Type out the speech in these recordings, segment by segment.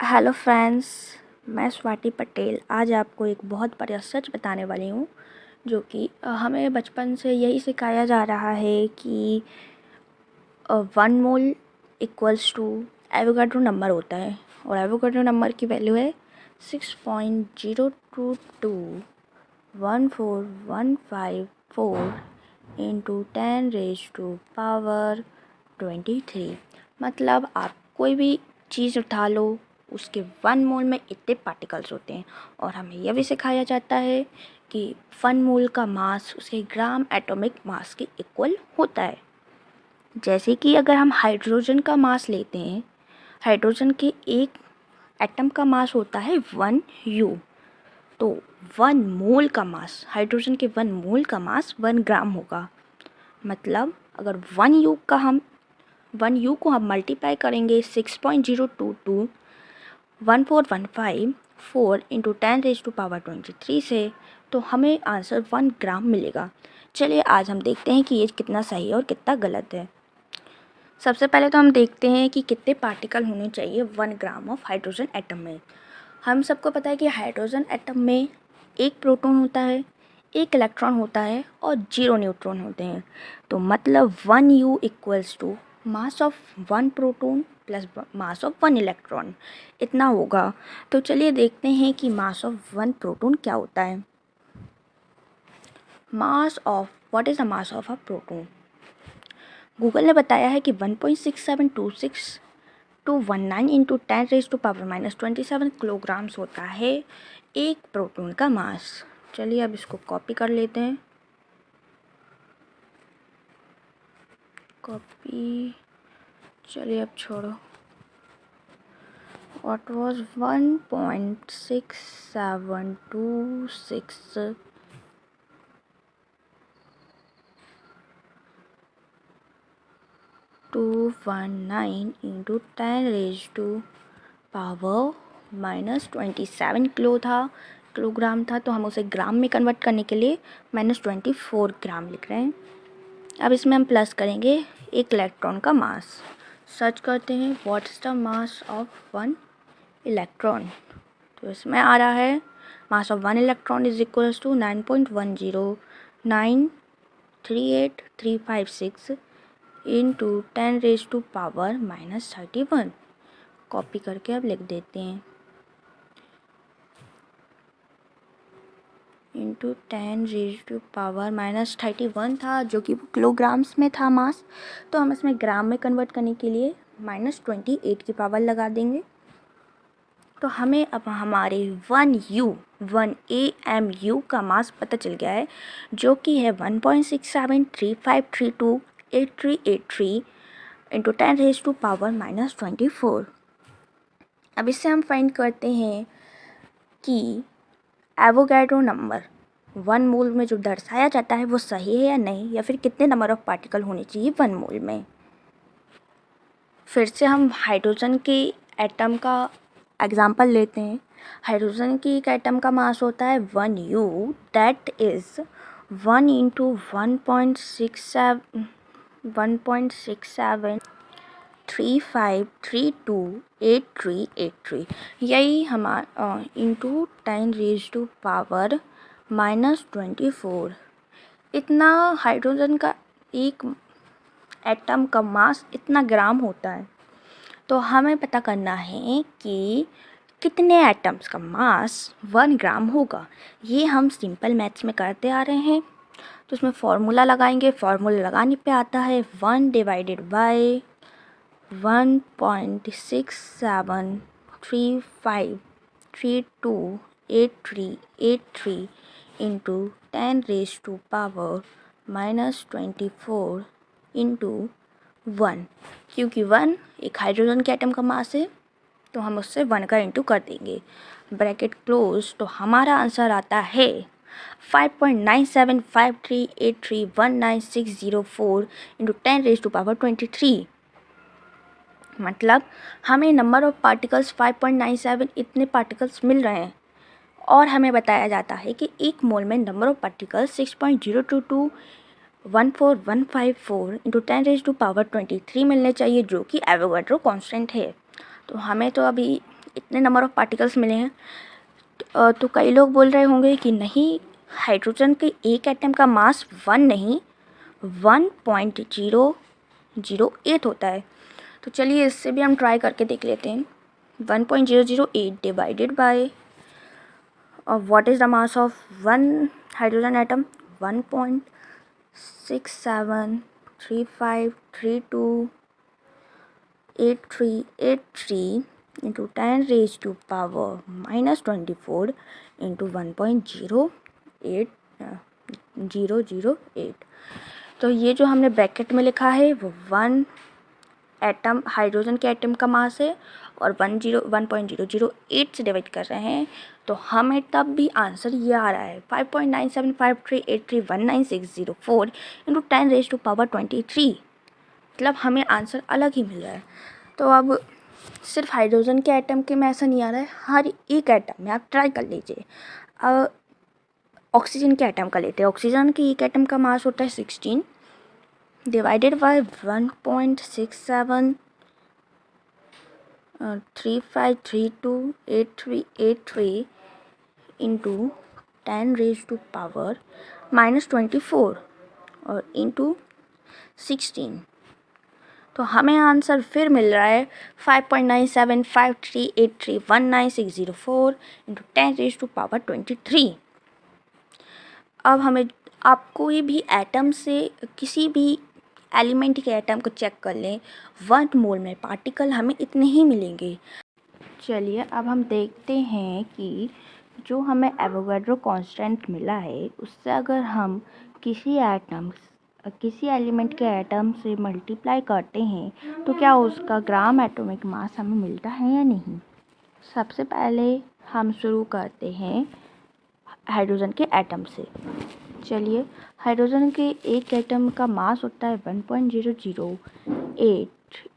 Hello friends, मैं स्वाति पटेल आज आपको एक बहुत बड़ा सच बताने वाली हूँ जो कि हमें बचपन से यही सिखाया जा रहा है कि 1 मोल इक्वल्स टू एवोगाड्रो नंबर होता है और एवोगाड्रो नंबर की वैल्यू है 6.0221415 इंटू 10⁻⁻23। मतलब आप कोई भी चीज़ उठा लो, उसके 1 मोल में इतने पार्टिकल्स होते हैं। और हमें यह भी सिखाया जाता है कि 1 मोल का मास उसके ग्राम एटॉमिक मास के इक्वल होता है। जैसे कि अगर हम हाइड्रोजन का मास लेते हैं, हाइड्रोजन के एक एटम का मास होता है 1 U। तो 1 मोल का मास, हाइड्रोजन के 1 मोल का मास 1 ग्राम होगा। मतलब अगर 1 U को हम मल्टीप्लाई करेंगे 6.0221415 इंटू 10⁻23 से, तो हमें आंसर 1 ग्राम मिलेगा। चलिए आज हम देखते हैं कि ये कितना सही है और कितना गलत है। सबसे पहले तो हम देखते हैं कि कितने पार्टिकल होने चाहिए 1 ग्राम ऑफ हाइड्रोजन एटम में। हम सबको पता है कि हाइड्रोजन एटम में एक प्रोटॉन होता है, एक इलेक्ट्रॉन होता है और 0 न्यूट्रॉन होते हैं। तो मतलब 1U equals to mass of 1 proton plus mass of 1 electron, इतना होगा। तो चलिए देखते हैं कि मास ऑफ 1 प्रोटॉन क्या होता है। What is the mass of a proton? Google ने बताया है कि 1.6726 इंटू 10⁻⁻27 किलोग्राम्स होता है एक प्रोटॉन का मास। चलिए अब इसको कॉपी कर लेते हैं। कॉपी, चलिए अब छोड़ो। व्हाट वाज 1.6726 219 इंटू 10⁻⁻27 किलोग्राम था। तो हम उसे ग्राम में कन्वर्ट करने के लिए -24 ग्राम लिख रहे हैं। अब इसमें हम प्लस करेंगे एक इलेक्ट्रॉन का मास। सर्च करते हैं what is the mass of 1 electron. तो इसमें आ रहा है mass of 1 electron is equals to 9.1093836 into 10⁻⁻31। Copy करके अब लिख देते हैं इंटू 10⁻⁻31 था, जो कि वो किलोग्राम्स में था मास। तो हम इसमें ग्राम में कन्वर्ट करने के लिए -28 की पावर लगा देंगे। तो हमें अब हमारे 1 AMU का मास पता चल गया है, जो कि है 1.6735328383 इंटू 10⁻⁻24। अब इससे हम फाइंड करते हैं कि एवोगाड्रो नंबर 1 मोल में जो दर्शाया जाता है वो सही है या नहीं, या फिर कितने नंबर ऑफ पार्टिकल होने चाहिए 1 मोल में। फिर से हम हाइड्रोजन के एटम का एग्जाम्पल लेते हैं। हाइड्रोजन की एक एटम का मास होता है 1U, दैट इज़ 1 इंटू 1.6735328383। यही हमारा इंटू 10⁻⁻24। इतना हाइड्रोजन का एक एटम का मास इतना ग्राम होता है। तो हमें पता करना है कि कितने एटम्स का मास 1 ग्राम होगा। ये हम सिंपल मैथ्स में करते आ रहे हैं। तो इसमें फॉर्मूला लगाएंगे। फॉर्मूला लगाने पे आता है 1 डिवाइडेड बाय 1.6735328383 इंटू 10⁻⁻24 इंटू 1। क्योंकि 1 एक हाइड्रोजन के एटम का मास है, तो हम उससे 1 का इंटू कर देंगे, ब्रैकेट क्लोज। तो हमारा आंसर आता है 5.9753831964 इंटू 10⁻23। मतलब हमें नंबर ऑफ पार्टिकल्स 5.97 इतने पार्टिकल्स मिल रहे हैं। और हमें बताया जाता है कि 1 मोल में नंबर ऑफ पार्टिकल्स 6.0221415 इंटू 10⁻23 मिलने चाहिए, जो कि एवोगाड्रो कांस्टेंट है। तो हमें तो अभी इतने नंबर ऑफ़ पार्टिकल्स मिले हैं। तो कई लोग बोल रहे होंगे कि नहीं, हाइड्रोजन के एक एटम का मास 1 नहीं 1.008 होता है। तो चलिए इससे भी हम ट्राई करके देख लेते हैं। 1.008 divided by what is the mass of one hydrogen atom 1.6735328383 into 10 raised to power minus 24 into 1.08008। तो ये जो हमने ब्रैकेट में लिखा है वो 1 एटम हाइड्रोजन के एटम का मास है और 1.008 से डिवाइड कर रहे हैं, तो हमें तब भी आंसर ये आ रहा है 5.9753831964 इंटू 10 रेज टू पावर 23। मतलब हमें आंसर अलग ही मिल रहा है। तो अब सिर्फ हाइड्रोजन के एटम के में ऐसा नहीं आ रहा है, हर एक एटम में आप ट्राई कर लीजिए। ऑक्सीजन के एटम का लेते हैं। ऑक्सीजन के एक एटम का मास होता है 16 divided by 1.6735328383 into 10 raise to power minus 24 और इंटू 16। तो हमें आंसर फिर मिल रहा है 5.9753831964 इंटू 10 रेज टू पावर 23। अब हमें आप कोई भी एटम से किसी भी एलिमेंट के एटम को चेक कर लें, 1 मोल में पार्टिकल हमें इतने ही मिलेंगे। चलिए अब हम देखते हैं कि जो हमें एवोगाड्रो कांस्टेंट मिला है उससे अगर हम किसी एलिमेंट के एटम से मल्टीप्लाई करते हैं तो क्या उसका ग्राम एटॉमिक मास हमें मिलता है या नहीं। सबसे पहले हम शुरू करते हैं हाइड्रोजन के एटम से। चलिए, हाइड्रोजन के एक एटम का मास होता है 1.008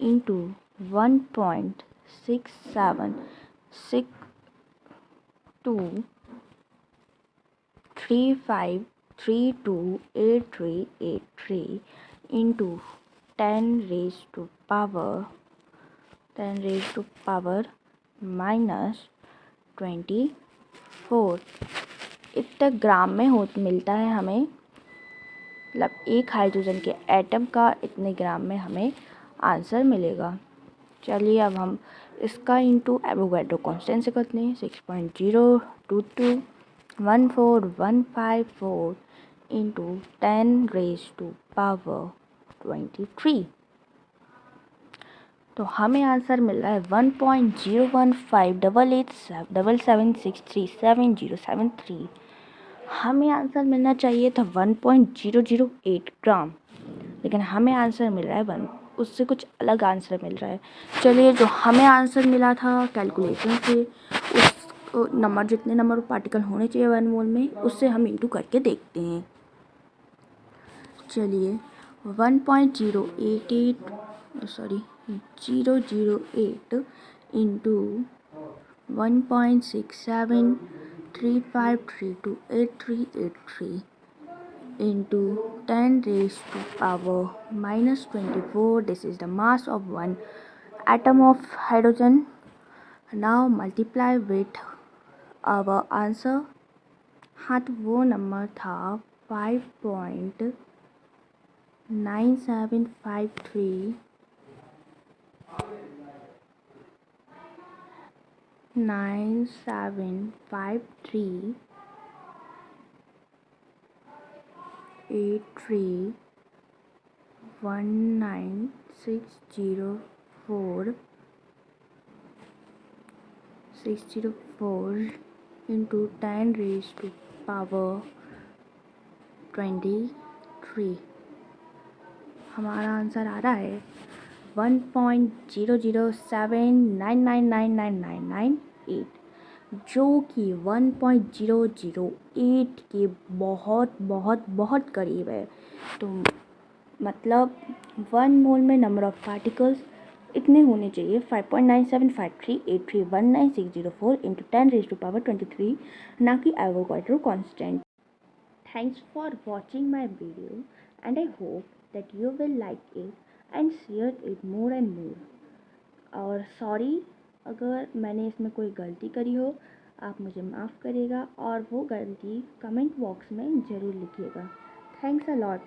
into 1.676235328383 into 10 raise to power minus 24 इतने ग्राम में मिलता है हमें। मतलब एक हाइड्रोजन के एटम का इतने ग्राम में हमें आंसर मिलेगा। चलिए अब हम इसका इंटू एवोगाड्रो कांस्टेंट से करते हैं। 6.02214154 इंटू 10 रेज टू पावर 23। तो हमें आंसर मिल रहा है 1.0158877637073। हमें आंसर मिलना चाहिए था 1.008 ग्राम, लेकिन हमें आंसर मिल रहा है 1, उससे कुछ अलग आंसर मिल रहा है। चलिए, जो हमें आंसर मिला था कैलकुलेशन से, उस नंबर जितने नंबर पार्टिकल होने चाहिए 1 मोल में, उससे हम इंटू करके देखते हैं। चलिए, 008 into 1.6735328383 into 10 raised to power minus 24. This is the mass of one atom of hydrogen. Now multiply with our answer. हाँ, तो वो नंबर था 5.9753 604 into 10 raised to power 23। हमारा आंसर आ रहा है 1.007999998, जो कि 1.008 के बहुत बहुत बहुत करीब है। तो मतलब 1 मोल में नंबर ऑफ पार्टिकल्स इतने होने चाहिए 5.9753831964 इंटू 10 रेज टू पावर 23, ना कि Avogadro constant. Thanks for watching my video and I hope that you will like it and share it more and more. Or sorry अगर मैंने इसमें कोई गलती करी हो आप मुझे माफ़ करिएगा और वो गलती कमेंट बॉक्स में ज़रूर लिखिएगा। Thanks a lot.